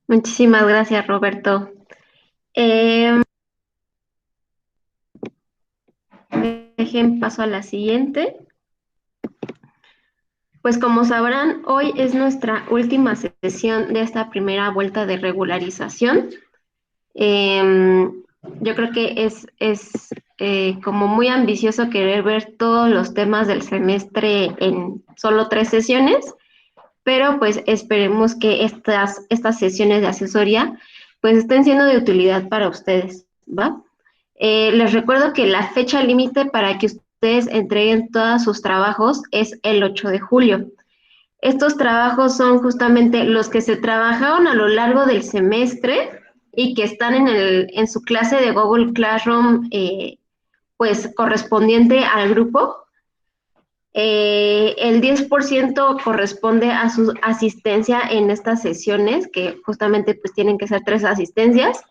Muchísimas gracias, Roberto. Eh, Dejen paso a la siguiente. Pues como sabrán, hoy es nuestra última sesión de esta primera vuelta de regularización. Eh, yo creo que es como muy ambicioso querer ver todos los temas del semestre en solo 3 sesiones, pero pues esperemos que estas sesiones de asesoría pues estén siendo de utilidad para ustedes, ¿va? Les recuerdo que la fecha límite para que ustedes entreguen todos sus trabajos es el 8 de julio. Estos trabajos son justamente los que se trabajaron a lo largo del semestre y que están en su clase de Google Classroom, pues correspondiente al grupo. El 10% corresponde a su asistencia en estas sesiones, que justamente pues tienen que ser 3 asistencias.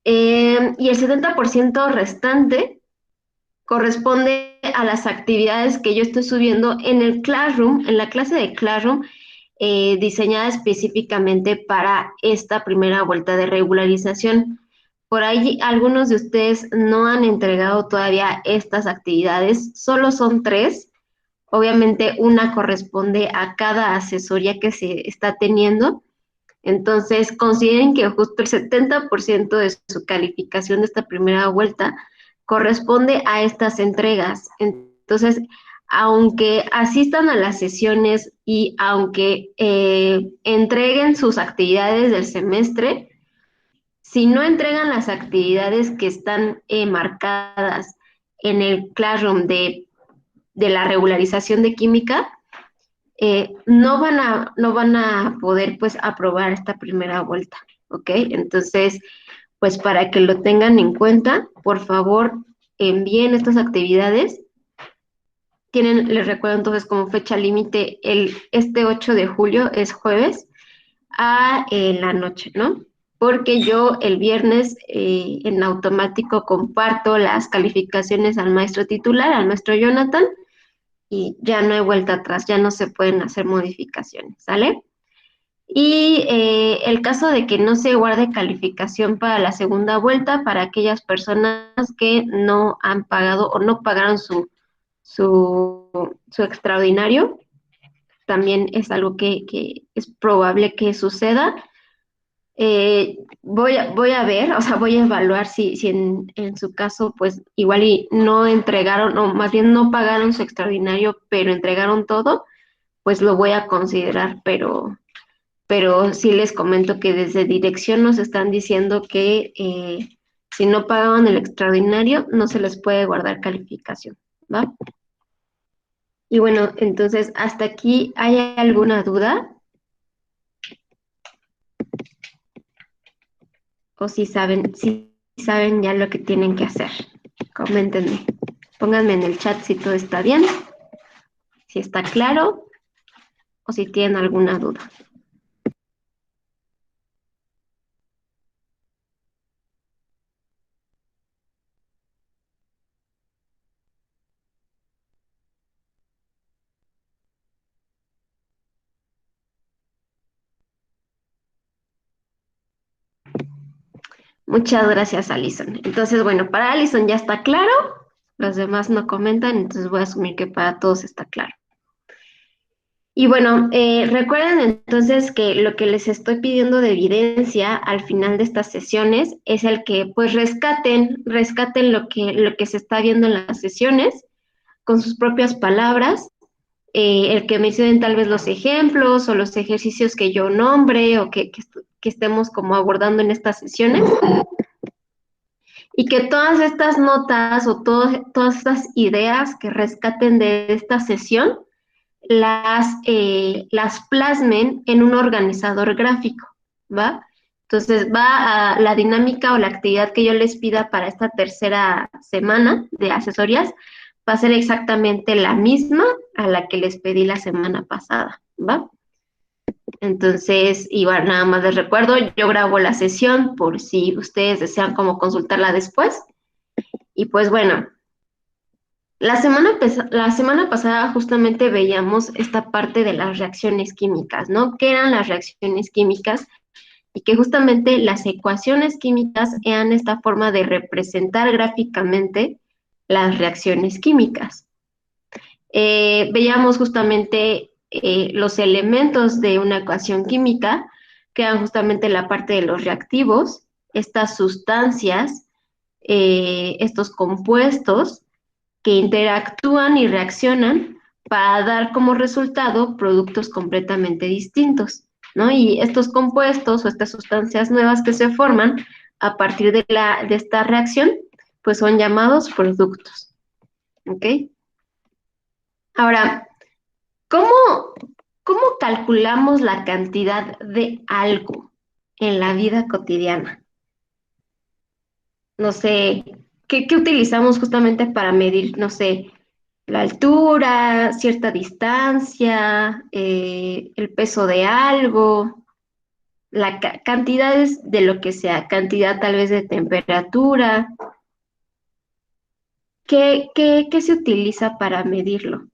Y el 70% restante corresponde a las actividades que yo estoy subiendo en el Classroom, en la clase de Classroom, diseñada específicamente para esta primera vuelta de regularización. Por ahí algunos de ustedes no han entregado todavía estas actividades, solo son 3. Obviamente una corresponde a cada asesoría que se está teniendo. Entonces, consideren que justo el 70% de su calificación de esta primera vuelta corresponde a estas entregas. Entonces, aunque asistan a las sesiones y aunque entreguen sus actividades del semestre, si no entregan las actividades que están marcadas en el Classroom de la regularización de química, no van a poder pues aprobar esta primera vuelta, ¿ok? Entonces, pues para que lo tengan en cuenta, por favor, envíen estas actividades. Les recuerdo entonces como fecha límite este 8 de julio, es jueves, a la noche, ¿no? Porque yo el viernes en automático comparto las calificaciones al maestro titular, al maestro Jonathan, y ya no hay vuelta atrás, ya no se pueden hacer modificaciones, ¿sale? Y el caso de que no se guarde calificación para la segunda vuelta, para aquellas personas que no han pagado o no pagaron su extraordinario, también es algo que es probable que suceda. Voy a ver, o sea, voy a evaluar si en su caso, pues igual y no entregaron, o más bien no pagaron su extraordinario, pero entregaron todo, pues lo voy a considerar, pero sí les comento que desde dirección nos están diciendo que si no pagaban el extraordinario, no se les puede guardar calificación, ¿va? Y bueno, entonces, ¿hasta aquí hay alguna duda? ¿O si saben ya lo que tienen que hacer? Coméntenme. Pónganme en el chat si todo está bien, si está claro o si tienen alguna duda. Muchas gracias, Alison. Entonces, bueno, para Alison ya está claro, los demás no comentan, entonces voy a asumir que para todos está claro. Y bueno, recuerden entonces que lo que les estoy pidiendo de evidencia al final de estas sesiones es el que pues rescaten lo que se está viendo en las sesiones con sus propias palabras, el que mencionen tal vez los ejemplos o los ejercicios que yo nombre o que estemos como abordando en estas sesiones, y que todas estas notas o todas estas ideas que rescaten de esta sesión las plasmen en un organizador gráfico, ¿va? Entonces va a la dinámica o la actividad que yo les pida para esta tercera semana de asesorías, va a ser exactamente la misma a la que les pedí la semana pasada, ¿va? Entonces, igual nada más les recuerdo, yo grabo la sesión por si ustedes desean como consultarla después. Y pues bueno, la semana pasada justamente veíamos esta parte de las reacciones químicas, ¿no? ¿Qué eran las reacciones químicas? y que justamente las ecuaciones químicas eran esta forma de representar gráficamente las reacciones químicas. Veíamos justamente los elementos de una ecuación química, que eran justamente la parte de los reactivos, estas sustancias, estos compuestos que interactúan y reaccionan para dar como resultado productos completamente distintos, ¿no? Y estos compuestos o estas sustancias nuevas que se forman a partir de esta reacción, pues son llamados productos, ¿ok? Ahora, ¿cómo, cómo calculamos la cantidad de algo en la vida cotidiana? No sé, ¿qué utilizamos justamente para medir, no sé, la altura, cierta distancia, el peso de algo, cantidades de lo que sea, cantidad tal vez de temperatura? ¿Qué se utiliza para medirlo?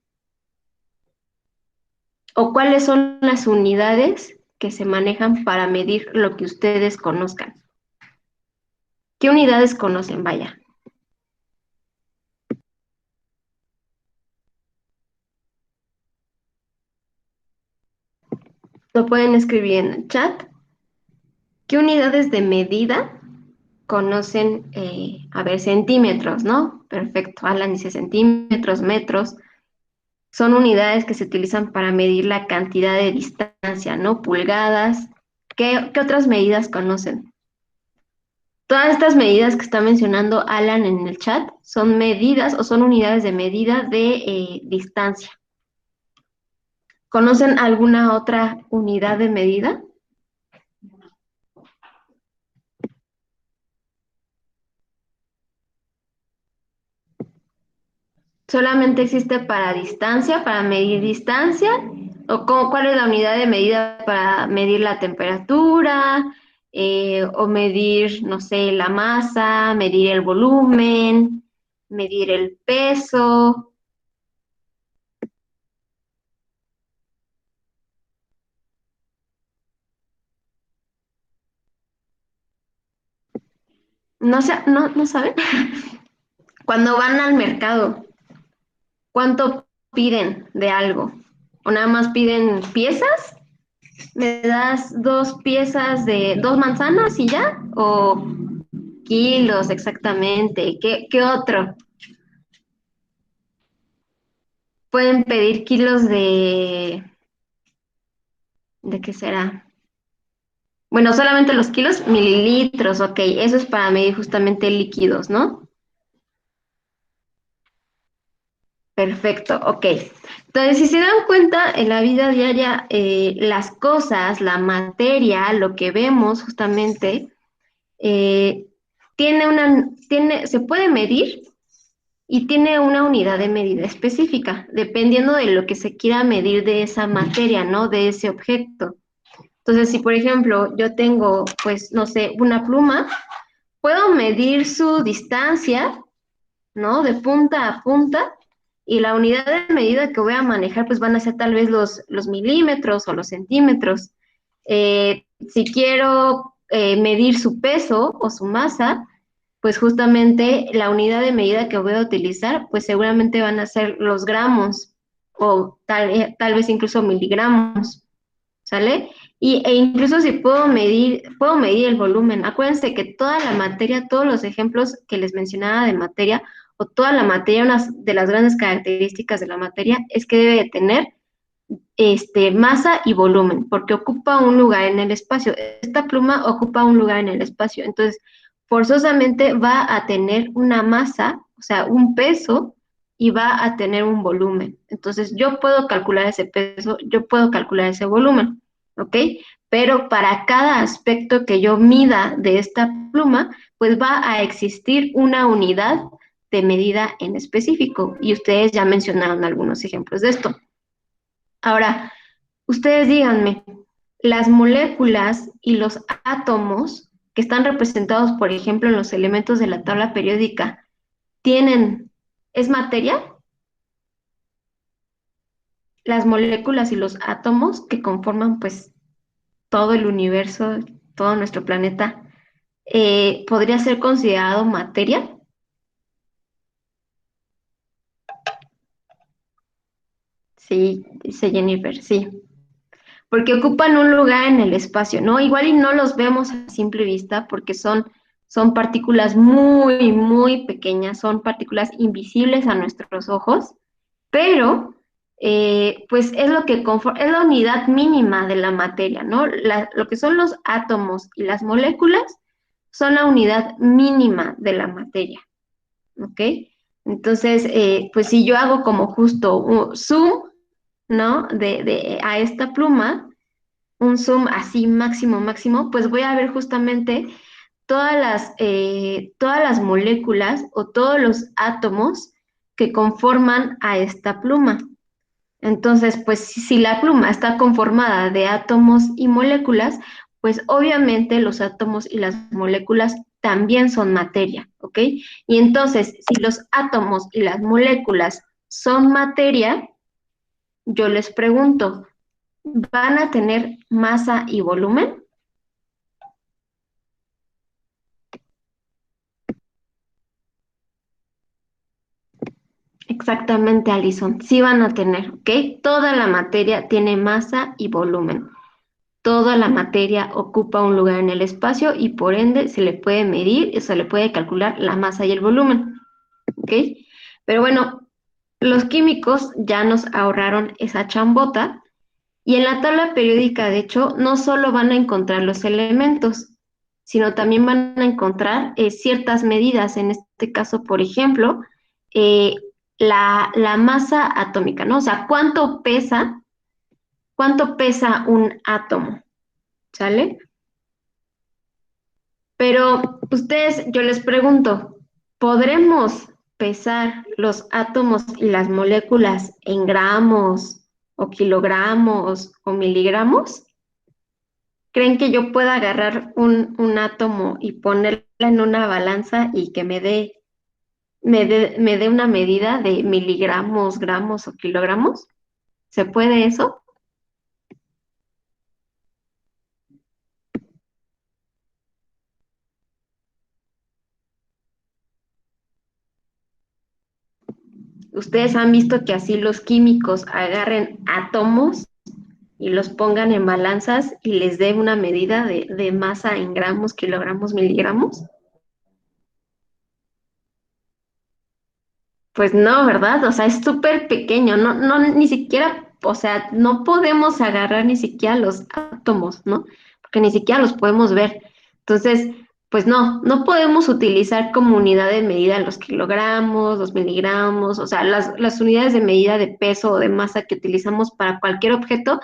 ¿O cuáles son las unidades que se manejan para medir lo que ustedes conozcan? ¿Qué unidades conocen? Vaya, lo pueden escribir en el chat. ¿Qué unidades de medida conocen? A ver, centímetros, ¿no? Perfecto. Alan dice centímetros, metros. Son unidades que se utilizan para medir la cantidad de distancia, ¿no? Pulgadas. ¿Qué otras medidas conocen? Todas estas medidas que está mencionando Alan en el chat son medidas o son unidades de medida de distancia. ¿Conocen alguna otra unidad de medida? ¿Solamente existe para distancia, para medir distancia? ¿O cuál es la unidad de medida para medir la temperatura? O medir, no sé, la masa, medir el volumen, medir el peso. No sé, no saben. Cuando van al mercado, ¿cuánto piden de algo? ¿O nada más piden piezas? ¿Me das dos piezas de dos manzanas y ya? ¿O kilos exactamente? ¿Qué otro? Pueden pedir kilos ¿de qué será? Bueno, solamente los kilos, mililitros, ok, eso es para medir justamente líquidos, ¿no? Perfecto, ok. Entonces, si se dan cuenta, en la vida diaria, las cosas, la materia, lo que vemos justamente, eh, se puede medir y tiene una unidad de medida específica, dependiendo de lo que se quiera medir de esa materia, ¿no? De ese objeto. Entonces, si por ejemplo yo tengo, pues, no sé, una pluma, puedo medir su distancia, ¿no? De punta a punta, y la unidad de medida que voy a manejar, pues van a ser tal vez los milímetros o los centímetros. Si quiero medir su peso o su masa, pues justamente la unidad de medida que voy a utilizar, pues seguramente van a ser los gramos o tal vez incluso miligramos, ¿sale? E incluso si puedo medir el volumen. Acuérdense que toda la materia, todos los ejemplos que les mencionaba de materia, o toda la materia, una de las grandes características de la materia es que debe de tener masa y volumen, porque ocupa un lugar en el espacio. Esta pluma ocupa un lugar en el espacio, entonces forzosamente va a tener una masa, o sea, un peso, y va a tener un volumen. Entonces yo puedo calcular ese peso, yo puedo calcular ese volumen, ¿ok? Pero para cada aspecto que yo mida de esta pluma, pues va a existir una unidad de medida en específico, y ustedes ya mencionaron algunos ejemplos de esto. Ahora, ustedes díganme, las moléculas y los átomos que están representados, por ejemplo, en los elementos de la tabla periódica, ¿es materia? Las moléculas y los átomos que conforman, pues, todo el universo, todo nuestro planeta, ¿podría ser considerado materia? Sí, dice Jennifer, sí. Porque ocupan un lugar en el espacio, ¿no? Igual y no los vemos a simple vista porque son partículas muy, muy pequeñas, son partículas invisibles a nuestros ojos, pero pues es lo que es la unidad mínima de la materia, ¿no? Lo que son los átomos y las moléculas son la unidad mínima de la materia, ¿ok? Entonces, pues si yo hago como justo un zoom, ¿no? A esta pluma, un zoom así máximo, máximo, pues voy a ver justamente todas las moléculas o todos los átomos que conforman a esta pluma. Entonces, pues si la pluma está conformada de átomos y moléculas, pues obviamente los átomos y las moléculas también son materia, ¿ok? Y entonces, si los átomos y las moléculas son materia, yo les pregunto, ¿van a tener masa y volumen? Exactamente, Alison, sí van a tener, ¿ok? Toda la materia tiene masa y volumen. Toda la materia ocupa un lugar en el espacio y por ende se le puede medir y se le puede calcular la masa y el volumen, ¿ok? Pero bueno, los químicos ya nos ahorraron esa chambota y en la tabla periódica, de hecho, no solo van a encontrar los elementos, sino también van a encontrar ciertas medidas, en este caso, por ejemplo, eh, la masa atómica, ¿no? O sea, cuánto pesa un átomo, ¿sale? Pero ustedes, yo les pregunto, ¿podremos pesar los átomos y las moléculas en gramos o kilogramos o miligramos? ¿Creen que yo pueda agarrar un átomo y ponerla en una balanza y que me dé una medida de miligramos, gramos o kilogramos? ¿Se puede eso? ¿Ustedes han visto que así los químicos agarren átomos y los pongan en balanzas y les dé una medida de masa en gramos, kilogramos, miligramos? Pues no, ¿verdad? O sea, es súper pequeño, ni siquiera, o sea, no podemos agarrar ni siquiera los átomos, ¿no? Porque ni siquiera los podemos ver. Entonces, pues no podemos utilizar como unidad de medida los kilogramos, los miligramos, o sea, las unidades de medida de peso o de masa que utilizamos para cualquier objeto,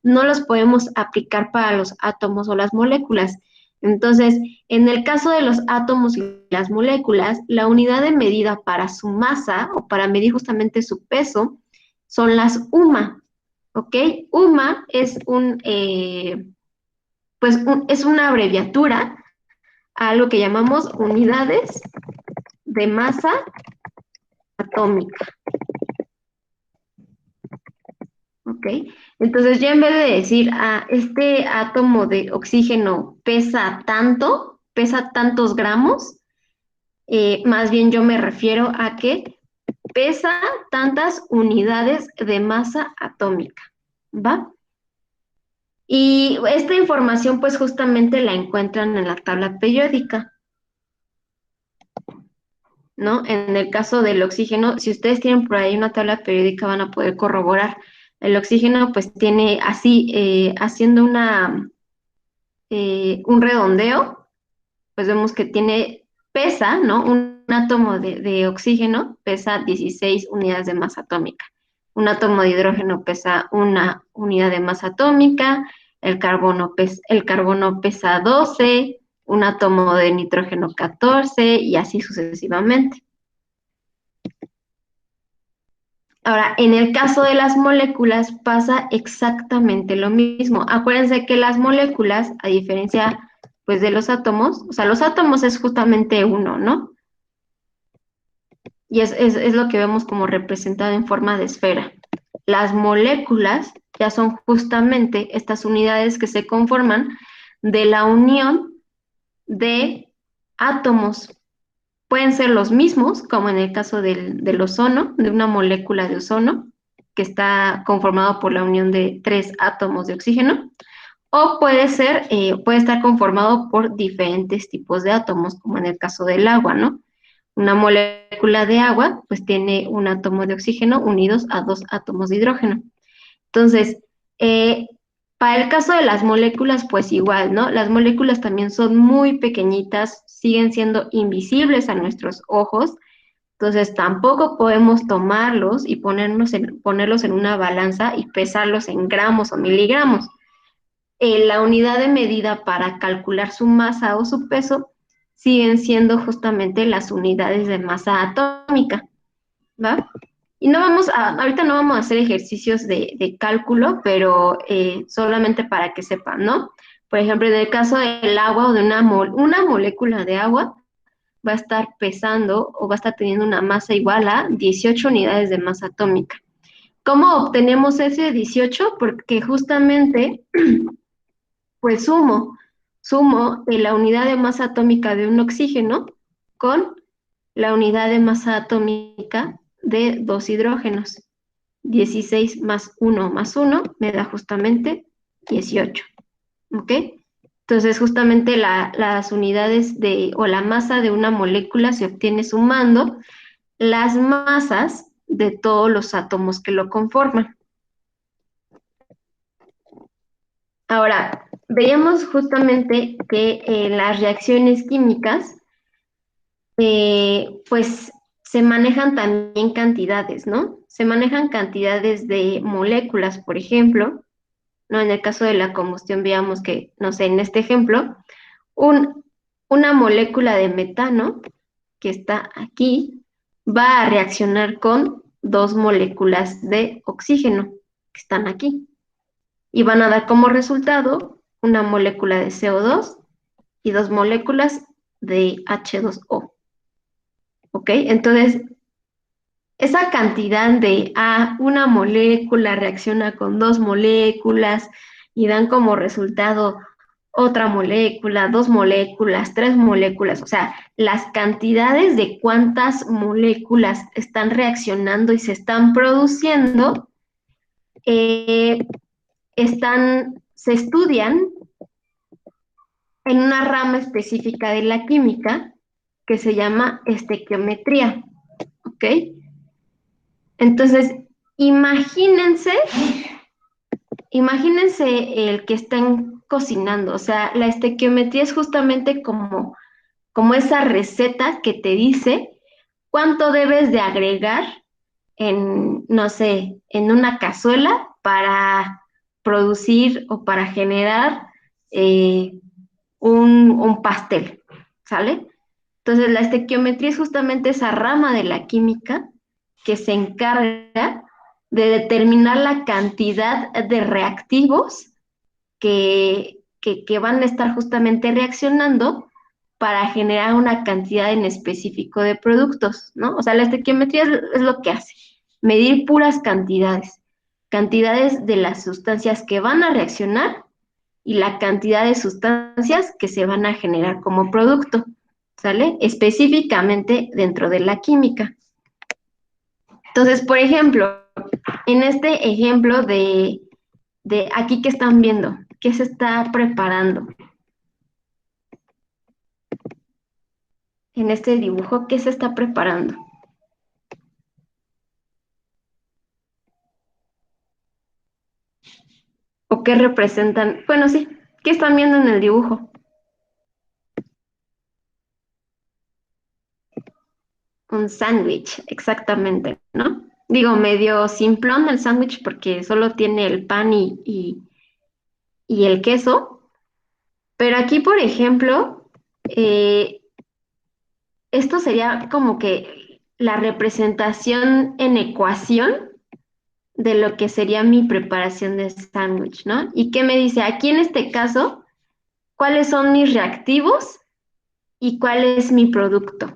no los podemos aplicar para los átomos o las moléculas. Entonces, en el caso de los átomos y las moléculas, la unidad de medida para su masa o para medir justamente su peso son las UMA, ¿ok? UMA es es una abreviatura a lo que llamamos unidades de masa atómica, ¿ok? Entonces, ya en vez de decir, este átomo de oxígeno pesa tantos gramos, más bien yo me refiero a que pesa tantas unidades de masa atómica, ¿va? Y esta información pues justamente la encuentran en la tabla periódica, ¿no? En el caso del oxígeno, si ustedes tienen por ahí una tabla periódica van a poder corroborar. El oxígeno pues tiene así, haciendo un redondeo, pues vemos que pesa, ¿no? Un átomo de oxígeno pesa 16 unidades de masa atómica. Un átomo de hidrógeno pesa una unidad de masa atómica, el carbono pesa 12, un átomo de nitrógeno 14 y así sucesivamente. Ahora, en el caso de las moléculas pasa exactamente lo mismo. Acuérdense que las moléculas, a diferencia pues de los átomos, o sea, los átomos es justamente uno, ¿no? Y es lo que vemos como representado en forma de esfera. Las moléculas ya son justamente estas unidades que se conforman de la unión de átomos. Pueden ser los mismos, como en el caso del ozono, de una molécula de ozono, que está conformado por la unión de 3 átomos de oxígeno, o puede estar conformado por diferentes tipos de átomos, como en el caso del agua, ¿no? Una molécula de agua, pues tiene un átomo de oxígeno unidos a 2 átomos de hidrógeno. Entonces, eh, para el caso de las moléculas, pues igual, ¿no? Las moléculas también son muy pequeñitas, siguen siendo invisibles a nuestros ojos, entonces tampoco podemos tomarlos y ponerlos en una balanza y pesarlos en gramos o miligramos. La unidad de medida para calcular su masa o su peso siguen siendo justamente las unidades de masa atómica, ¿va? Y ahorita no vamos a hacer ejercicios de cálculo, pero solamente para que sepan, ¿no? Por ejemplo, en el caso del agua o de una molécula de agua, va a estar pesando o va a estar teniendo una masa igual a 18 unidades de masa atómica. ¿Cómo obtenemos ese 18? Porque justamente, pues sumo la unidad de masa atómica de un oxígeno con la unidad de masa atómica de 2 hidrógenos. 16 más 1 más 1 me da justamente 18. ¿Ok? Entonces, justamente las unidades o la masa de una molécula se obtiene sumando las masas de todos los átomos que lo conforman. Ahora, veíamos justamente que las reacciones químicas, pues se manejan también cantidades, ¿no? Se manejan cantidades de moléculas, por ejemplo, ¿no? En el caso de la combustión, veamos que, no sé, en este ejemplo, un, una molécula de metano que está aquí va a reaccionar con 2 moléculas de oxígeno que están aquí y van a dar como resultado una molécula de CO2 y 2 moléculas de H2O. ¿Ok? Entonces, esa cantidad de una molécula reacciona con 2 moléculas y dan como resultado otra molécula, 2 moléculas, 3 moléculas, o sea, las cantidades de cuántas moléculas están reaccionando y se están produciendo, eh, se estudian en una rama específica de la química que se llama estequiometría, ¿ok? Entonces, imagínense, imagínense el que están cocinando, o sea, la estequiometría es justamente como esa receta que te dice cuánto debes de agregar en, no sé, en una cazuela para producir o para generar eh, un pastel, ¿sale? Entonces, la estequiometría es justamente esa rama de la química que se encarga de determinar la cantidad de reactivos que van a estar justamente reaccionando para generar una cantidad en específico de productos, ¿no? O sea, la estequiometría es lo que hace, medir puras cantidades, cantidades de las sustancias que van a reaccionar y la cantidad de sustancias que se van a generar como producto, ¿sale? Específicamente dentro de la química. Entonces, por ejemplo, en este ejemplo de aquí que están viendo, ¿qué se está preparando? En este dibujo, ¿qué se está preparando? ¿O qué representan? Bueno, sí, ¿qué están viendo en el dibujo? Un sándwich, exactamente, ¿no? Digo, medio simplón el sándwich porque solo tiene el pan y el queso, pero aquí, por ejemplo, eh, esto sería como que la representación en ecuación de lo que sería mi preparación de sándwich, ¿no? ¿Y qué me dice? Aquí en este caso, ¿cuáles son mis reactivos y cuál es mi producto?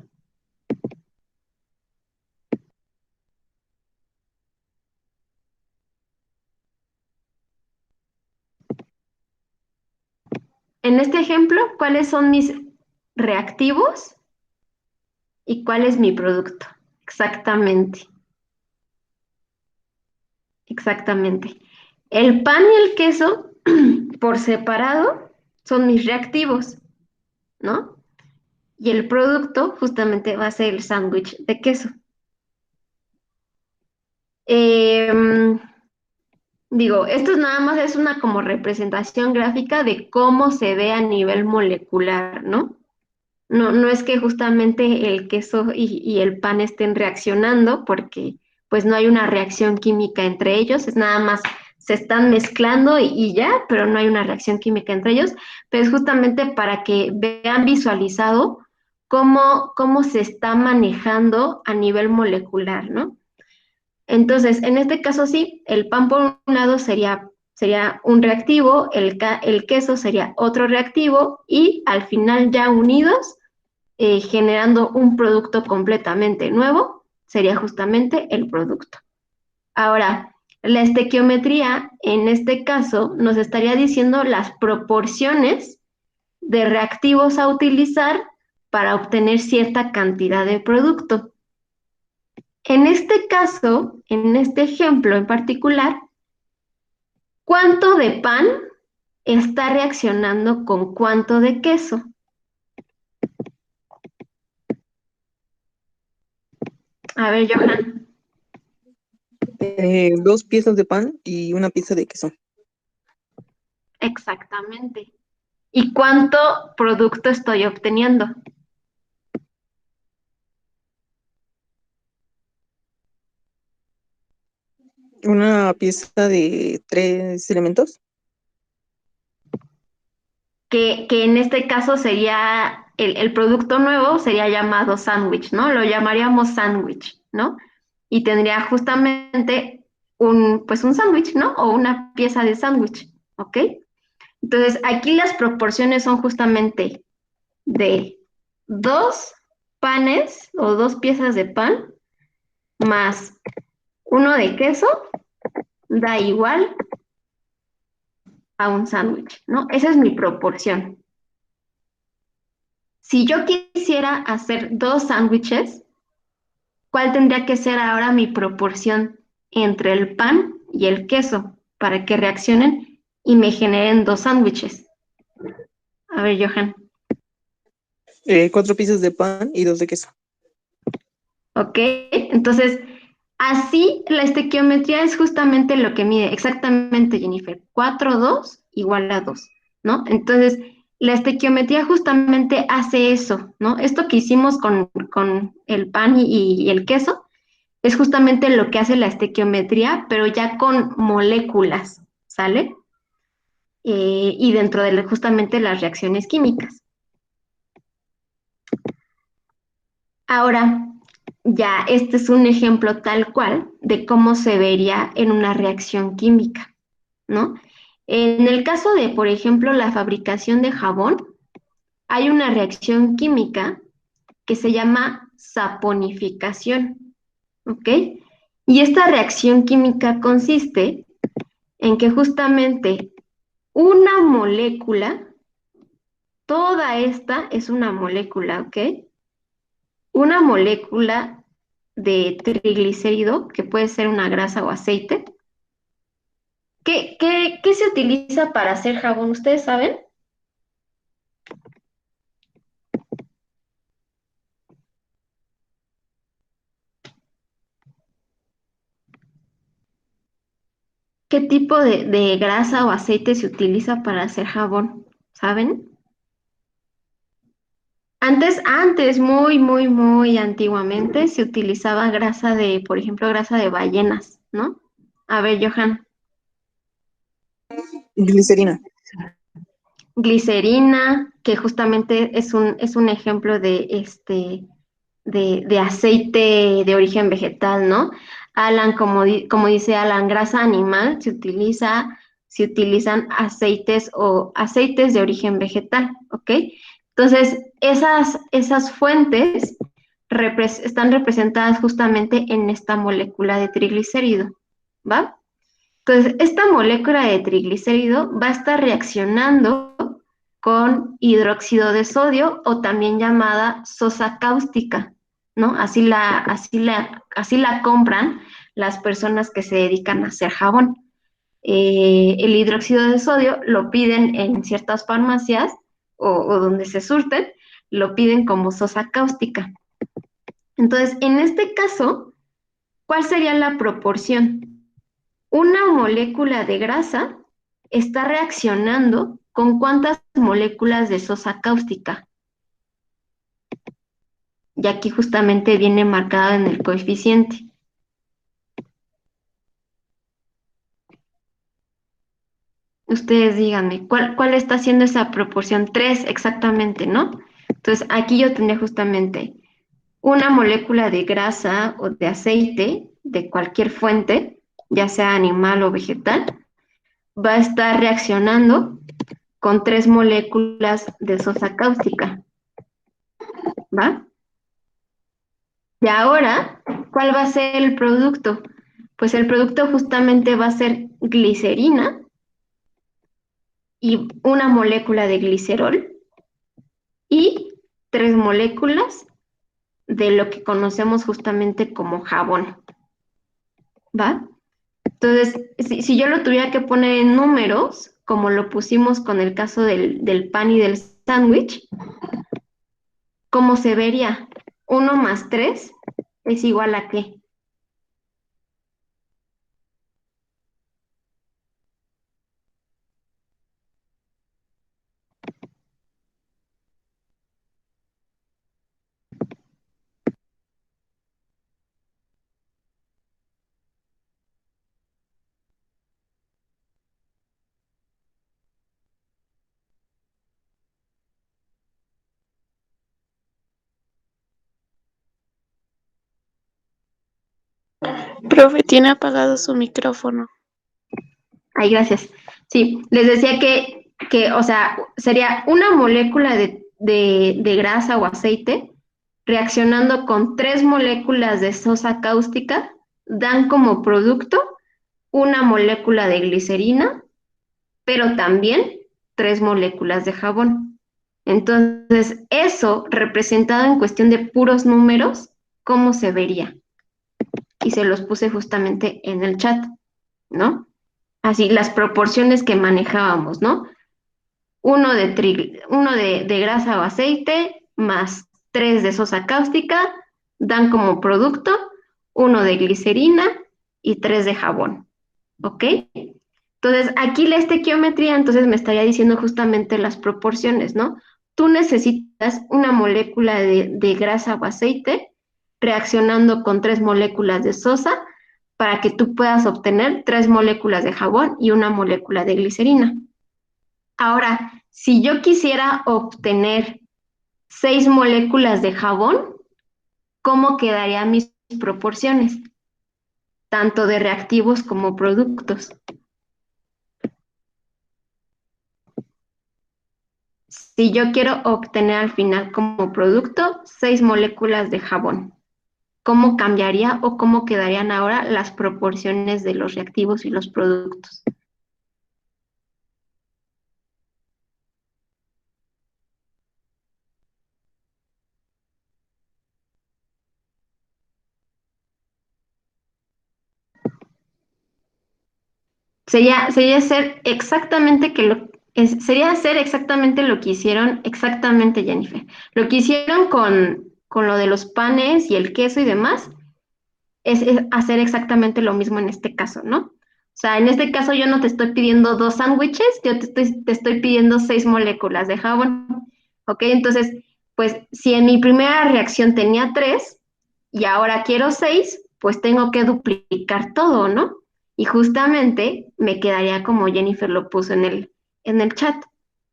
En este ejemplo, ¿cuáles son mis reactivos y cuál es mi producto? Exactamente, exactamente. El pan y el queso, por separado, son mis reactivos, ¿no? Y el producto justamente va a ser el sándwich de queso. Em, Digo, esto nada más es una como representación gráfica de cómo se ve a nivel molecular, ¿no? No es que justamente el queso y el pan estén reaccionando, porque pues no hay una reacción química entre ellos, es nada más se están mezclando y ya, pero no hay una reacción química entre ellos, pero es justamente para que vean visualizado cómo se está manejando a nivel molecular, ¿no? Entonces, en este caso sí, el pan por un lado sería un reactivo, el queso sería otro reactivo y al final ya unidos, generando un producto completamente nuevo, sería justamente el producto. Ahora, la estequiometría en este caso nos estaría diciendo las proporciones de reactivos a utilizar para obtener cierta cantidad de producto. En este caso, en este ejemplo en particular, ¿cuánto de pan está reaccionando con cuánto de queso? A ver, Johan. 2 piezas de pan y una pieza de queso. Exactamente. ¿Y cuánto producto estoy obteniendo? Una pieza de 3 elementos. Que en este caso sería, el producto nuevo sería llamado sándwich, ¿no? Lo llamaríamos sándwich, ¿no? Y tendría justamente pues un sándwich, ¿no? O una pieza de sándwich, ¿ok? Entonces, aquí las proporciones son justamente de 2 panes o 2 piezas de pan más uno de queso da igual a un sándwich, ¿no? Esa es mi proporción. Si yo quisiera hacer 2 sándwiches, ¿cuál tendría que ser ahora mi proporción entre el pan y el queso para que reaccionen y me generen 2 sándwiches? A ver, Johan. 4 piezas de pan y 2 de queso. ¿Ok? Entonces, así la estequiometría es justamente lo que mide, exactamente, Jennifer. 4 2 igual a 2, ¿no? Entonces, la estequiometría justamente hace eso, ¿no? Esto que hicimos con el pan y el queso es justamente lo que hace la estequiometría, pero ya con moléculas, ¿sale? Y dentro de justamente las reacciones químicas. Ahora, ya este es un ejemplo tal cual de cómo se vería en una reacción química, ¿no? En el caso de, por ejemplo, la fabricación de jabón, hay una reacción química que se llama saponificación, ¿ok? Y esta reacción química consiste en que justamente una molécula, toda esta es una molécula, ¿ok? Una molécula de triglicérido, que puede ser una grasa o aceite. ¿Qué se utiliza para hacer jabón? ¿Ustedes saben? ¿Qué tipo de grasa o aceite se utiliza para hacer jabón? ¿Saben? Antes, muy antiguamente, se utilizaba grasa de, por ejemplo, grasa de ballenas, ¿no? A ver, Johan. Glicerina. Glicerina, que justamente es un ejemplo de aceite de origen vegetal, ¿no? Alan, como dice Alan, grasa animal se utilizan aceites de origen vegetal, ¿ok? Entonces, esas fuentes están representadas justamente en esta molécula de triglicérido, ¿va? Entonces, esta molécula de triglicérido va a estar reaccionando con hidróxido de sodio o también llamada sosa cáustica, ¿no? Así la compran las personas que se dedican a hacer jabón. El hidróxido de sodio lo piden en ciertas farmacias o donde se surten, lo piden como sosa cáustica. Entonces, en este caso, ¿cuál sería la proporción? Una molécula de grasa está reaccionando con cuántas moléculas de sosa cáustica. Y aquí justamente viene marcado en el coeficiente. Ustedes díganme, ¿cuál está haciendo esa proporción? 3 exactamente, ¿no? Entonces, aquí yo tendría justamente una molécula de grasa o de aceite de cualquier fuente, ya sea animal o vegetal, va a estar reaccionando con 3 moléculas de sosa cáustica, ¿va? Y ahora, ¿cuál va a ser el producto? Pues el producto justamente va a ser glicerina y una molécula de glicerol y 3 moléculas de lo que conocemos justamente como jabón, ¿va? Entonces, si yo lo tuviera que poner en números, como lo pusimos con el caso del pan y del sándwich, ¿cómo se vería? 1 más 3 es igual a ¿qué? Profe, tiene apagado su micrófono. Ay, gracias. Sí, les decía o sea, sería una molécula de grasa o aceite reaccionando con 3 moléculas de sosa cáustica, dan como producto una molécula de glicerina, pero también 3 moléculas de jabón. Entonces, eso representado en cuestión de puros números, ¿cómo se vería? Y se los puse justamente en el chat, ¿no? Así, las proporciones que manejábamos, ¿no? Uno de grasa o aceite más 3 de sosa cáustica dan como producto 1 de glicerina y 3 de jabón, ¿ok? Entonces, aquí la estequiometría, entonces me estaría diciendo justamente las proporciones, ¿no? Tú necesitas una molécula de grasa o aceite reaccionando con 3 moléculas de sosa para que tú puedas obtener 3 moléculas de jabón y una molécula de glicerina. Ahora, si yo quisiera obtener 6 moléculas de jabón, ¿cómo quedarían mis proporciones? Tanto de reactivos como productos. Si yo quiero obtener al final como producto 6 moléculas de jabón, ¿cómo cambiaría o cómo quedarían ahora las proporciones de los reactivos y los productos? Sería hacer exactamente sería hacer exactamente lo que hicieron, exactamente, Jennifer. Lo que hicieron con lo de los panes y el queso y demás, es hacer exactamente lo mismo en este caso, ¿no? O sea, en este caso yo no te estoy pidiendo 2 sándwiches, yo te estoy pidiendo 6 moléculas de jabón, ¿ok? Entonces, pues si en mi primera reacción tenía 3 y ahora quiero 6, pues tengo que duplicar todo, ¿no? Y justamente me quedaría como Jennifer lo puso en el chat.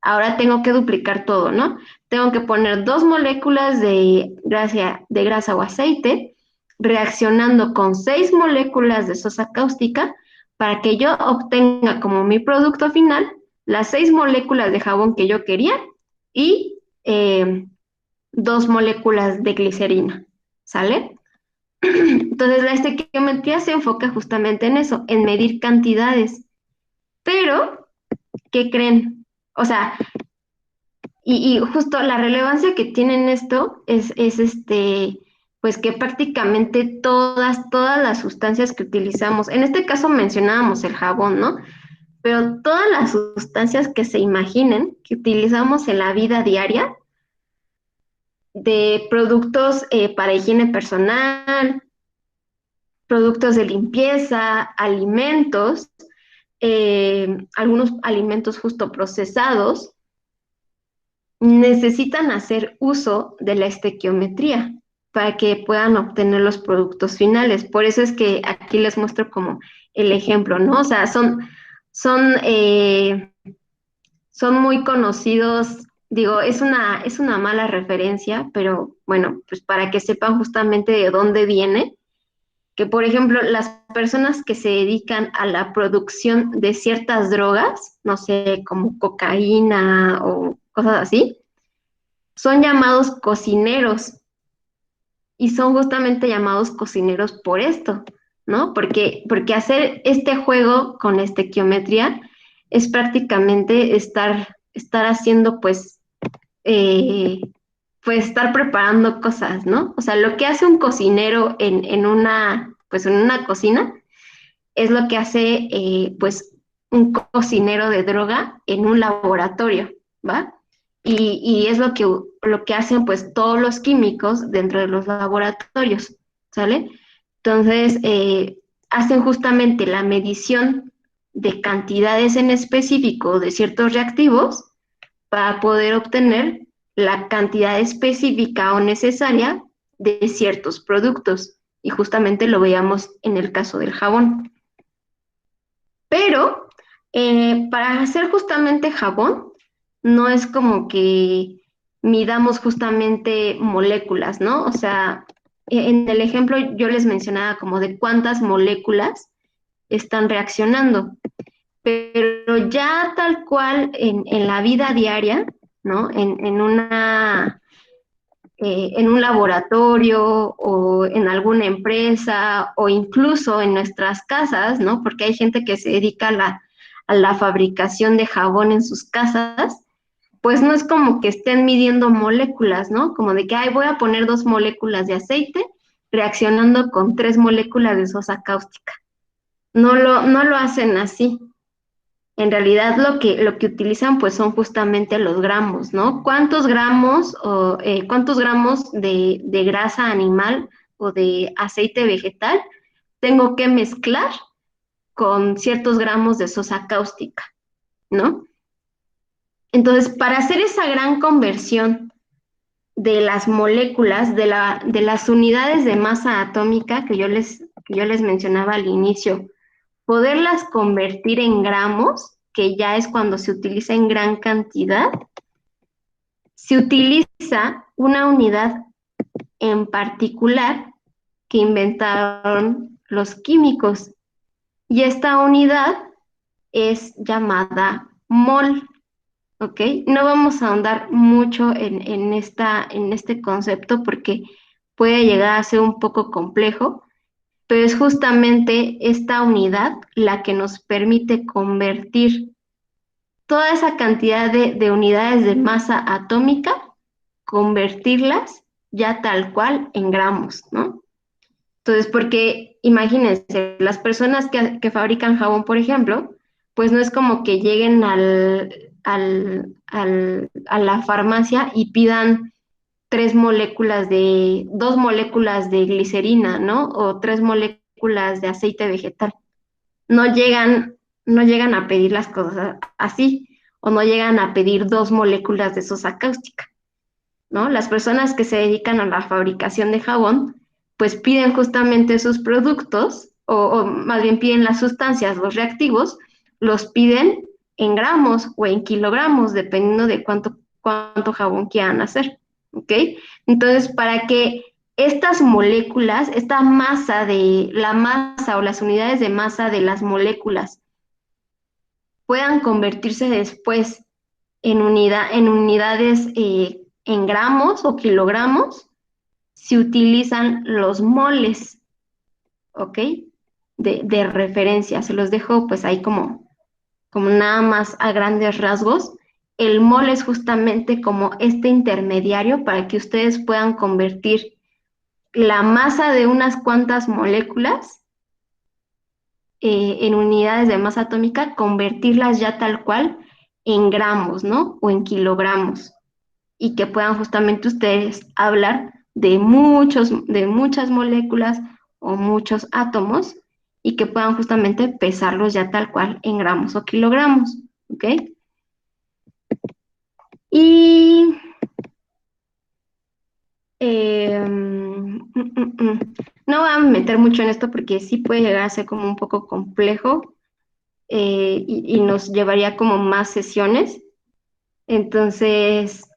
Ahora tengo que duplicar todo, ¿no? Tengo que poner 2 moléculas de grasa o aceite reaccionando con 6 moléculas de sosa cáustica para que yo obtenga como mi producto final las 6 moléculas de jabón que yo quería y 2 moléculas de glicerina, ¿sale? Entonces la estequiometría se enfoca justamente en eso, en medir cantidades. Pero, ¿qué creen? O sea, Y justo la relevancia que tienen esto pues que prácticamente todas las sustancias que utilizamos, en este caso mencionábamos el jabón, ¿no? Pero todas las sustancias que se imaginen que utilizamos en la vida diaria, de productos para higiene personal, productos de limpieza, alimentos, algunos alimentos justo procesados, necesitan hacer uso de la estequiometría para que puedan obtener los productos finales. Por eso es que aquí les muestro como el ejemplo, ¿no? O sea, son, eh, son muy conocidos, digo, es una mala referencia, pero bueno, pues para que sepan justamente de dónde viene, que por ejemplo, las personas que se dedican a la producción de ciertas drogas, no sé, como cocaína o cosas así, son llamados cocineros y son justamente llamados cocineros por esto, ¿no? Porque hacer este juego con la estequiometría es prácticamente estar haciendo, eh, pues estar preparando cosas, ¿no? O sea, lo que hace un cocinero pues en una cocina es lo que hace, pues, un cocinero de droga en un laboratorio, ¿va? Y es lo que hacen, pues, todos los químicos dentro de los laboratorios, ¿sale? Entonces, hacen justamente la medición de cantidades en específico de ciertos reactivos para poder obtener la cantidad específica o necesaria de ciertos productos. Y justamente lo veíamos en el caso del jabón. Pero para hacer justamente jabón, no es como que midamos justamente moléculas, ¿no? O sea, en el ejemplo yo les mencionaba como de cuántas moléculas están reaccionando, pero ya tal cual en la vida diaria, ¿no? En un laboratorio o en alguna empresa o incluso en nuestras casas, ¿no? Porque hay gente que se dedica a la fabricación de jabón en sus casas, pues no es como que estén midiendo moléculas, ¿no? Como de que, ay, voy a poner 2 moléculas de aceite reaccionando con 3 moléculas de sosa cáustica. No lo hacen así. En realidad lo que utilizan pues son justamente los gramos, ¿no? Cuántos gramos de grasa animal o de aceite vegetal tengo que mezclar con ciertos gramos de sosa cáustica, ¿no? Entonces, para hacer esa gran conversión de las moléculas, de las unidades de masa atómica que yo les mencionaba al inicio, poderlas convertir en gramos, que ya es cuando se utiliza en gran cantidad, se utiliza una unidad en particular que inventaron los químicos. Y esta unidad es llamada mol, ¿ok? No vamos a ahondar mucho en este concepto porque puede llegar a ser un poco complejo, pero es justamente esta unidad la que nos permite convertir toda esa cantidad de unidades de masa atómica, convertirlas ya tal cual en gramos, ¿no? Entonces, porque imagínense, las personas que fabrican jabón, por ejemplo, pues no es como que lleguen a la farmacia y pidan 2 moléculas de glicerina, ¿no? O 3 moléculas de aceite vegetal. No llegan a pedir las cosas así, o no llegan a pedir 2 moléculas de sosa cáustica, ¿no? Las personas que se dedican a la fabricación de jabón, pues piden justamente sus productos, o más bien piden las sustancias, los reactivos, los piden en gramos o en kilogramos, dependiendo de cuánto jabón quieran hacer, ¿ok? Entonces, para que estas moléculas, la masa o las unidades de masa de las moléculas puedan convertirse después en unidades en gramos o kilogramos, se utilizan los moles, ¿ok? De referencia. Se los dejo pues ahí como nada más a grandes rasgos. el mol es justamente como este intermediario para que ustedes puedan convertir la masa de unas cuantas moléculas en unidades de masa atómica, convertirlas ya tal cual en gramos, ¿no? O en kilogramos, y que puedan justamente ustedes hablar de muchas moléculas o muchos átomos y que puedan justamente pesarlos ya tal cual en gramos o kilogramos, ¿ok? Y no voy a meter mucho en esto porque sí puede llegar a ser como un poco complejo, y nos llevaría como más sesiones. Entonces,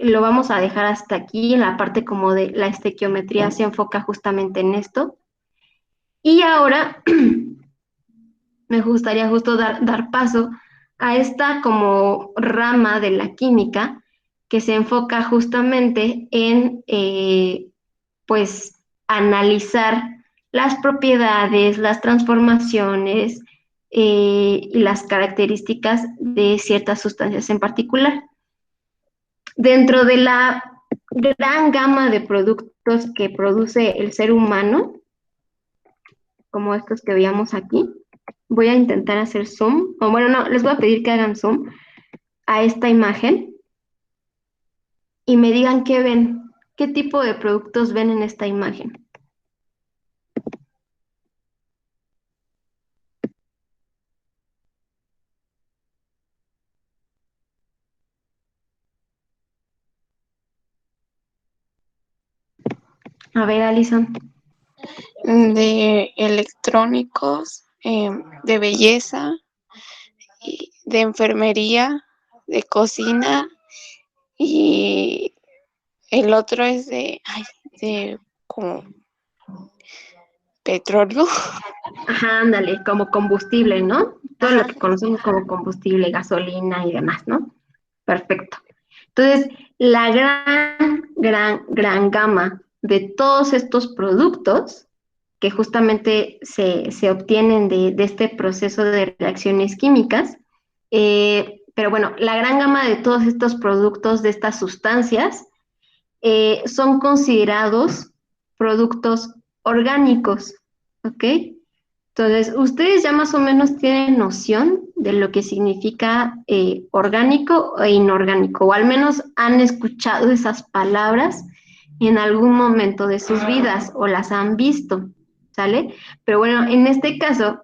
lo vamos a dejar hasta aquí. En la parte como de la estequiometría se enfoca justamente en esto. Y ahora me gustaría justo dar paso a esta como rama de la química que se enfoca justamente en, pues, analizar las propiedades, las transformaciones, y las características de ciertas sustancias en particular. Dentro de la gran gama de productos que produce el ser humano, como estos que veíamos aquí, voy a intentar hacer zoom, o bueno, no, les voy a pedir que hagan zoom a esta imagen y me digan qué ven, qué tipo de productos ven en esta imagen. A ver, Alison. De electrónicos, de belleza, de enfermería, de cocina y el otro es de como petróleo. Ajá, ándale, como combustible, ¿no? Todo lo Ajá. que conocemos como combustible, gasolina y demás, ¿no? Perfecto. Entonces, la gran gama de todos estos productos que justamente se obtienen de este proceso de reacciones químicas, pero bueno, la gran gama de todos estos productos, de estas sustancias, son considerados productos orgánicos, ¿ok? Entonces, ustedes ya más o menos tienen noción de lo que significa orgánico e inorgánico, o al menos han escuchado esas palabras en algún momento de sus vidas o las han visto, ¿sale? Pero bueno, en este caso,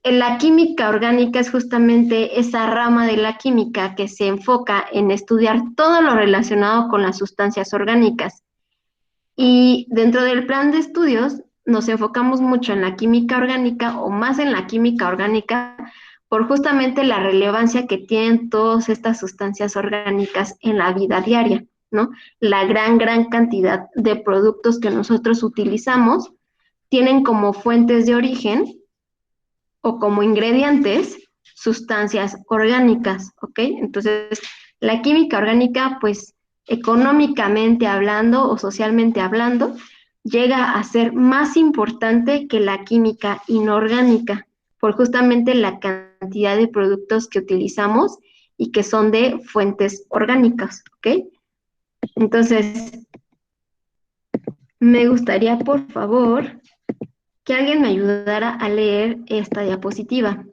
la química orgánica es justamente esa rama de la química que se enfoca en estudiar todo lo relacionado con las sustancias orgánicas. Y dentro del plan de estudios nos enfocamos mucho en la química orgánica o más en la química orgánica por justamente la relevancia que tienen todas estas sustancias orgánicas en la vida diaria, ¿no? La gran cantidad de productos que nosotros utilizamos tienen como fuentes de origen o como ingredientes sustancias orgánicas, ¿ok? Entonces, la química orgánica, pues económicamente hablando o socialmente hablando, llega a ser más importante que la química inorgánica, por justamente la cantidad de productos que utilizamos y que son de fuentes orgánicas, ¿ok? Entonces, me gustaría, por favor, que alguien me ayudara a leer esta diapositiva.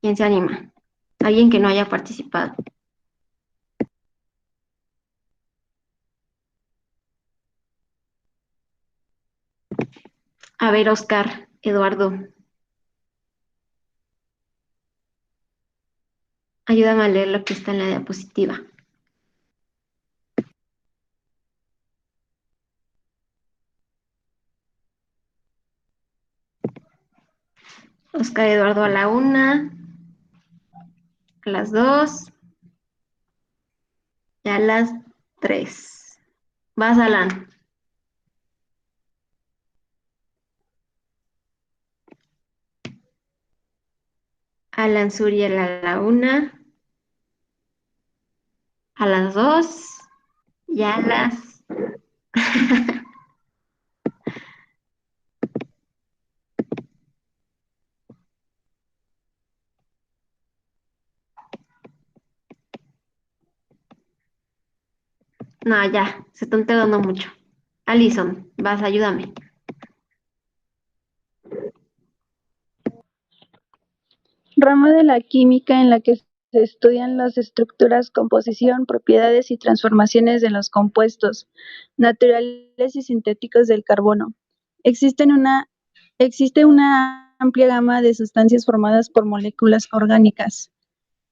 ¿Quién se anima? Alguien que no haya participado. A ver, Oscar, Eduardo, ayúdame a leer lo que está en la diapositiva. Oscar, Eduardo, a la 1, a las 2 y a las 3. Vas, Alan. Alan Suriel a la 1, a las 2 y a las... No, ya, se están tardando mucho. Alison, vas, ayúdame. Rama de la química en la que se estudian las estructuras, composición, propiedades y transformaciones de los compuestos naturales y sintéticos del carbono. Existe una amplia gama de sustancias formadas por moléculas orgánicas.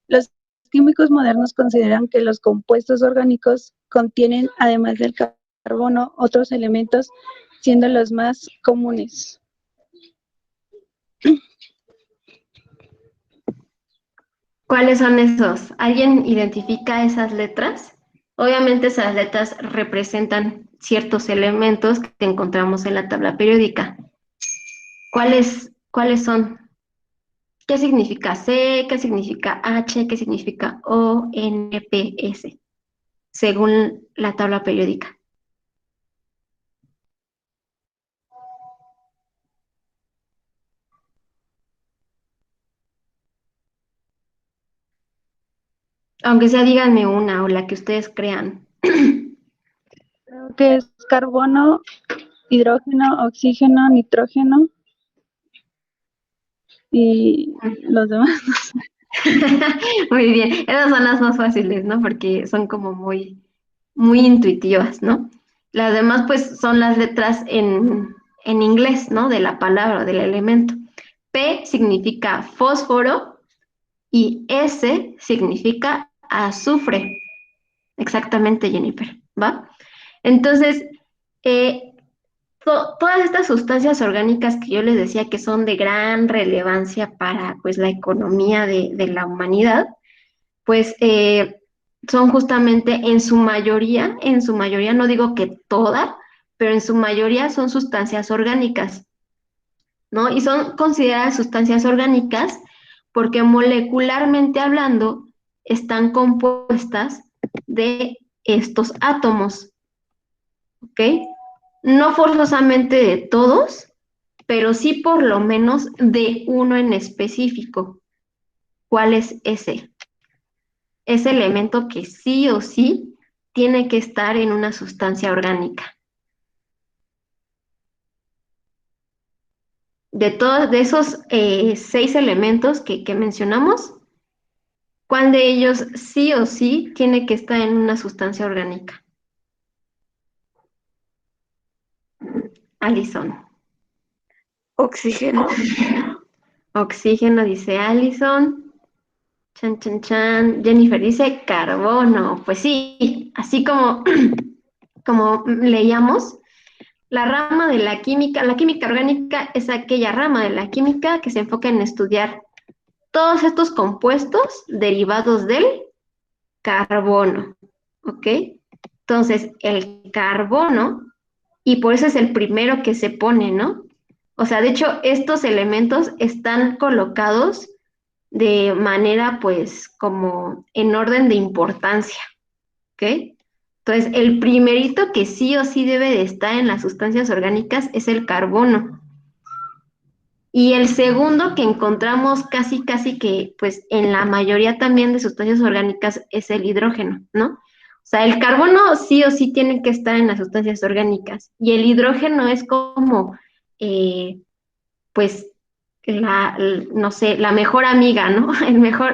Los químicos modernos consideran que los compuestos orgánicos contienen, además del carbono, otros elementos, siendo los más comunes. ¿Cuáles son esos? ¿Alguien identifica esas letras? Obviamente esas letras representan ciertos elementos que encontramos en la tabla periódica. ¿Cuáles son? ¿Qué significa C? ¿Qué significa H? ¿Qué significa O, N, P, S? Según la tabla periódica. Aunque sea, díganme una o la que ustedes crean. Creo que es carbono, hidrógeno, oxígeno, nitrógeno y los demás. Muy bien, esas son las más fáciles, ¿no? Porque son como muy intuitivas, ¿no? Las demás, pues, son las letras en inglés, ¿no? De la palabra, del elemento. P significa fósforo y S significa azufre. Exactamente, Jennifer, ¿va? Entonces, eh, todas estas sustancias orgánicas que yo les decía que son de gran relevancia para, pues, la economía de la humanidad, pues son justamente en su mayoría, no digo que toda, pero en su mayoría son sustancias orgánicas, ¿no? Y son consideradas sustancias orgánicas porque molecularmente hablando están compuestas de estos átomos, ¿ok? No forzosamente de todos, pero sí por lo menos de uno en específico. ¿Cuál es ese? Ese elemento que sí o sí tiene que estar en una sustancia orgánica. De esos 6 elementos que mencionamos, ¿cuál de ellos sí o sí tiene que estar en una sustancia orgánica? Alison. Oxígeno. Oxígeno, dice Alison. Chan, chan, chan. Jennifer dice carbono. Pues sí, así como, como leíamos, la química orgánica es aquella rama de la química que se enfoca en estudiar todos estos compuestos derivados del carbono, ¿ok? Entonces, el carbono, y por eso es el primero que se pone, ¿no? O sea, de hecho, estos elementos están colocados de manera, pues, como en orden de importancia, ¿ok? Entonces, el primerito que sí o sí debe de estar en las sustancias orgánicas es el carbono. Y el segundo que encontramos casi que, pues, en la mayoría también de sustancias orgánicas es el hidrógeno, ¿no? O sea, el carbono sí o sí tiene que estar en las sustancias orgánicas. Y el hidrógeno es como, pues, no sé, la mejor amiga, ¿no?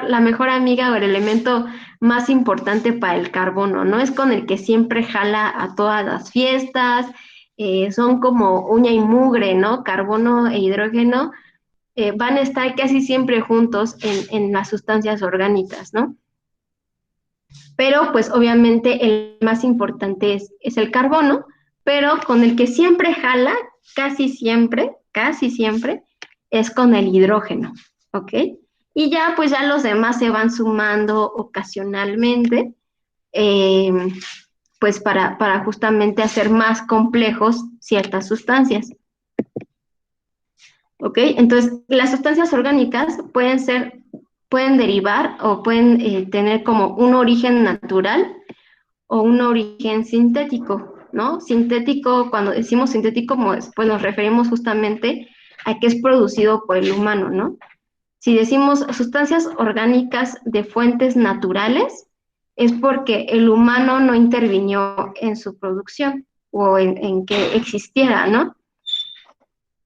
La mejor amiga o el elemento más importante para el carbono, ¿no? Es con el que siempre jala a todas las fiestas, son como uña y mugre, ¿no? Carbono e hidrógeno van a estar casi siempre juntos en las sustancias orgánicas, ¿no? Pero pues obviamente el más importante es el carbono, pero con el que siempre jala, casi siempre, es con el hidrógeno, ¿ok? Y ya pues ya los demás se van sumando ocasionalmente, eh, pues para justamente hacer más complejos ciertas sustancias. ¿Ok? Entonces, las sustancias orgánicas pueden derivar o pueden tener como un origen natural o un origen sintético, ¿no? Sintético, cuando decimos sintético, pues nos referimos justamente a que es producido por el humano, ¿no? Si decimos sustancias orgánicas de fuentes naturales, es porque el humano no intervinió en su producción o en que existiera, ¿no?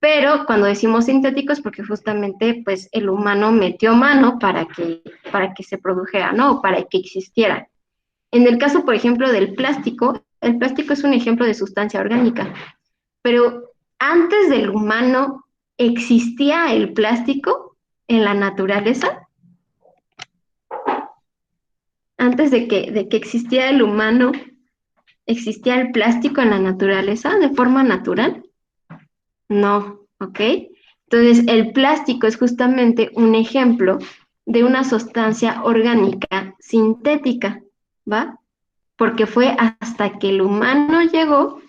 Pero cuando decimos sintéticos, porque justamente pues el humano metió mano para que se produjera, ¿no? O para que existiera. En el caso, por ejemplo, del plástico, el plástico es un ejemplo de sustancia orgánica, pero antes del humano, ¿existía el plástico en la naturaleza? Antes de que existiera el humano, ¿existía el plástico en la naturaleza de forma natural? No, ¿ok? Entonces, el plástico es justamente un ejemplo de una sustancia orgánica sintética, ¿va? Porque fue hasta que el humano llegó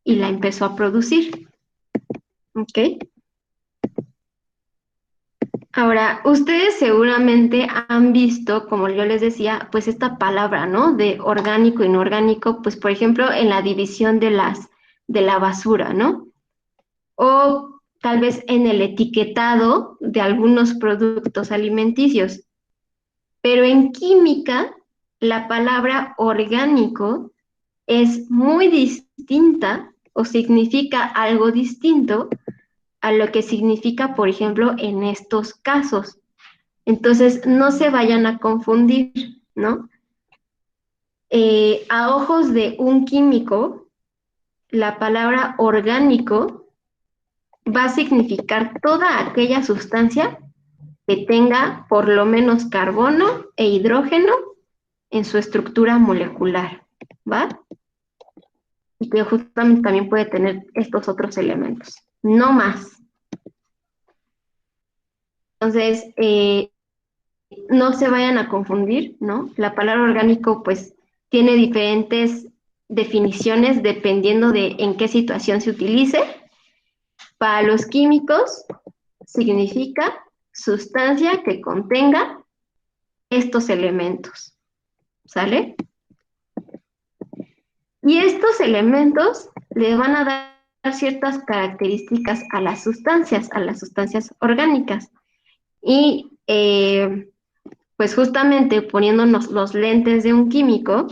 y la empezó a producir, ¿ok? Ahora, ustedes seguramente han visto, como yo les decía, pues esta palabra, ¿no? De orgánico, inorgánico, pues por ejemplo en la división de la basura, ¿no? O tal vez en el etiquetado de algunos productos alimenticios. Pero en química, la palabra orgánico es muy distinta o significa algo distinto a lo que significa, por ejemplo, en estos casos. Entonces, no se vayan a confundir, ¿no? A ojos de un químico, la palabra orgánico va a significar toda aquella sustancia que tenga por lo menos carbono e hidrógeno en su estructura molecular, ¿va? Y que justamente también puede tener estos otros elementos, no más. Entonces, no se vayan a confundir, ¿no? La palabra orgánico, pues, tiene diferentes definiciones dependiendo de en qué situación se utilice. Para los químicos, significa sustancia que contenga estos elementos, ¿sale? Y estos elementos le van a dar ciertas características a las sustancias orgánicas. Y pues justamente poniéndonos los lentes de un químico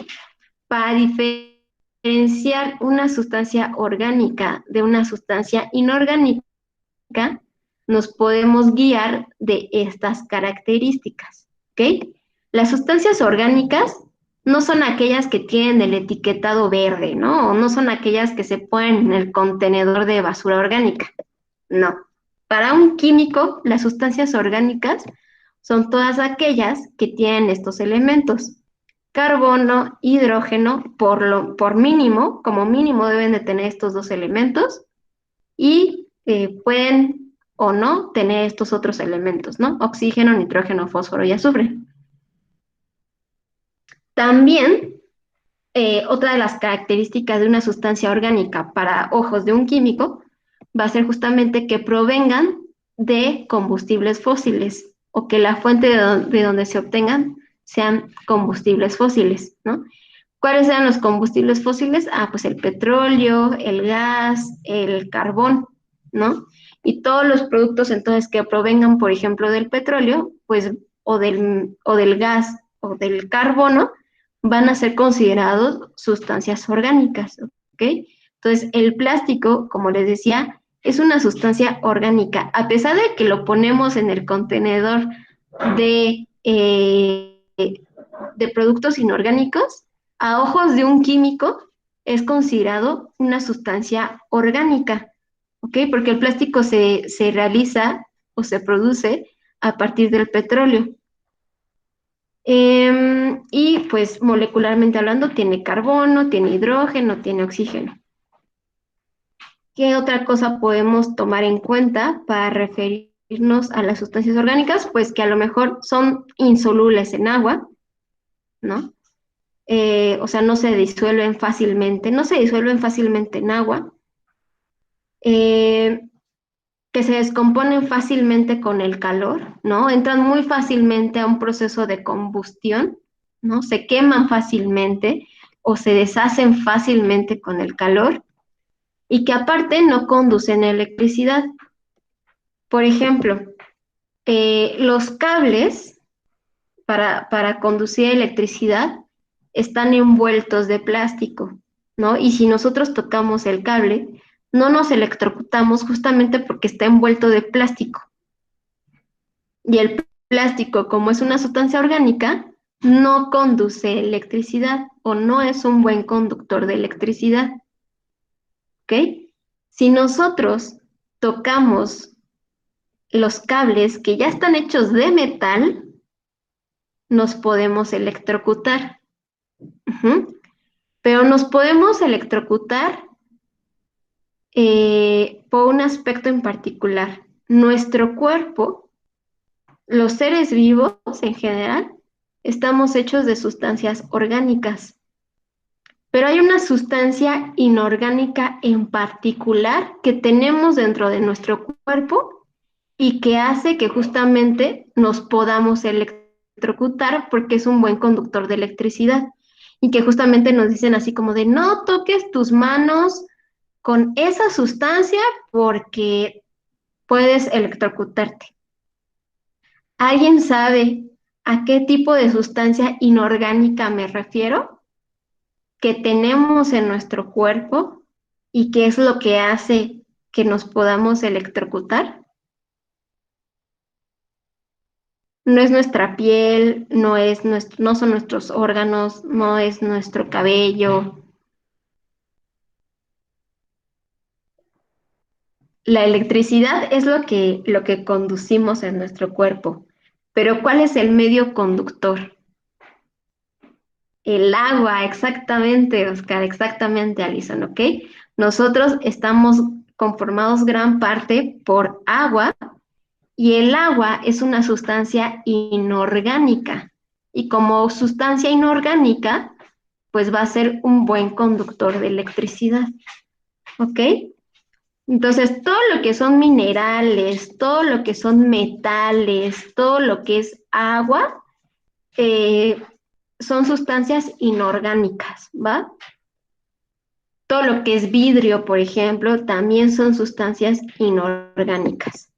para diferenciar una sustancia orgánica de una sustancia inorgánica, nos podemos guiar de estas características, ¿ok? Las sustancias orgánicas no son aquellas que tienen el etiquetado verde, ¿no? O no son aquellas que se ponen en el contenedor de basura orgánica. No. Para un químico, las sustancias orgánicas son todas aquellas que tienen estos elementos. Carbono, hidrógeno, por mínimo, como mínimo deben de tener estos dos elementos y pueden o no tener estos otros elementos, ¿no? Oxígeno, nitrógeno, fósforo y azufre. También, otra de las características de una sustancia orgánica para ojos de un químico va a ser justamente que provengan de combustibles fósiles o que la fuente de donde se obtengan sean combustibles fósiles, ¿no? ¿Cuáles eran los combustibles fósiles? Ah, pues el petróleo, el gas, el carbón, ¿no? Y todos los productos entonces que provengan, por ejemplo, del petróleo, pues, o del gas o del carbono, van a ser considerados sustancias orgánicas, ¿ok? Entonces, el plástico, como les decía, es una sustancia orgánica. A pesar de que lo ponemos en el contenedor de productos inorgánicos, a ojos de un químico es considerado una sustancia orgánica, ¿ok? Porque el plástico se realiza o se produce a partir del petróleo. Y pues molecularmente hablando tiene carbono, tiene hidrógeno, tiene oxígeno. ¿Qué otra cosa podemos tomar en cuenta para referirnos a las sustancias orgánicas? Pues que a lo mejor son insolubles en agua, ¿no? O sea, no se disuelven fácilmente en agua, que se descomponen fácilmente con el calor, ¿no? Entran muy fácilmente a un proceso de combustión, ¿no? Se queman fácilmente o se deshacen fácilmente con el calor y que aparte no conducen electricidad. Por ejemplo, los cables para conducir electricidad están envueltos de plástico, ¿no? Y si nosotros tocamos el cable, no nos electrocutamos justamente porque está envuelto de plástico. Y el plástico, como es una sustancia orgánica, no conduce electricidad o no es un buen conductor de electricidad. ¿Ok? Si nosotros tocamos los cables que ya están hechos de metal, nos podemos electrocutar. Pero nos podemos electrocutar por un aspecto en particular. Nuestro cuerpo, los seres vivos en general, estamos hechos de sustancias orgánicas. Pero hay una sustancia inorgánica en particular que tenemos dentro de nuestro cuerpo y que hace que justamente nos podamos electrocutar porque es un buen conductor de electricidad. Y que justamente nos dicen así como de no toques tus manos con esa sustancia porque puedes electrocutarte. ¿Alguien sabe a qué tipo de sustancia inorgánica me refiero? Que tenemos en nuestro cuerpo y qué es lo que hace que nos podamos electrocutar. No es nuestra piel, no son nuestros órganos, no es nuestro cabello. La electricidad es lo que conducimos en nuestro cuerpo, pero ¿cuál es el medio conductor? El agua, exactamente, Oscar, exactamente, Alison, ¿ok? Nosotros estamos conformados gran parte por agua y el agua es una sustancia inorgánica y como sustancia inorgánica, pues va a ser un buen conductor de electricidad, ¿ok? Entonces, todo lo que son minerales, todo lo que son metales, todo lo que es agua, son sustancias inorgánicas, ¿va? Todo lo que es vidrio, por ejemplo, también son sustancias inorgánicas.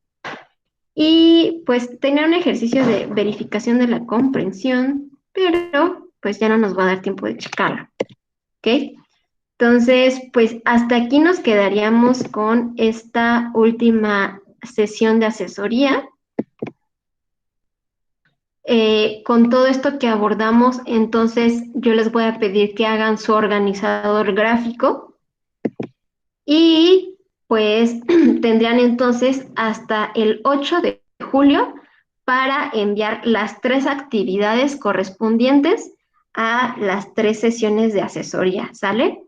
Y pues tener un ejercicio de verificación de la comprensión, pero pues ya no nos va a dar tiempo de checarlo, ¿ok? Entonces, pues hasta aquí nos quedaríamos con esta última sesión de asesoría. Con todo esto que abordamos, entonces yo les voy a pedir que hagan su organizador gráfico y pues tendrían entonces hasta el 8 de julio para enviar las 3 actividades correspondientes a las 3 sesiones de asesoría, ¿sale?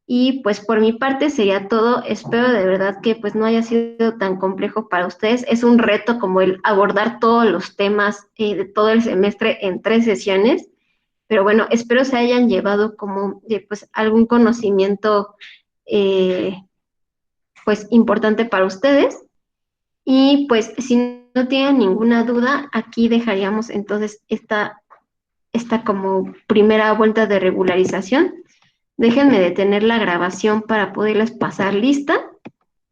Y pues por mi parte sería todo. Espero de verdad que pues no haya sido tan complejo para ustedes. Es un reto como el abordar todos los temas de todo el semestre en 3 sesiones. Pero bueno, espero se hayan llevado como pues algún conocimiento pues importante para ustedes. Y pues si no tienen ninguna duda, aquí dejaríamos entonces esta como primera vuelta de regularización. Déjenme detener la grabación para poderles pasar lista.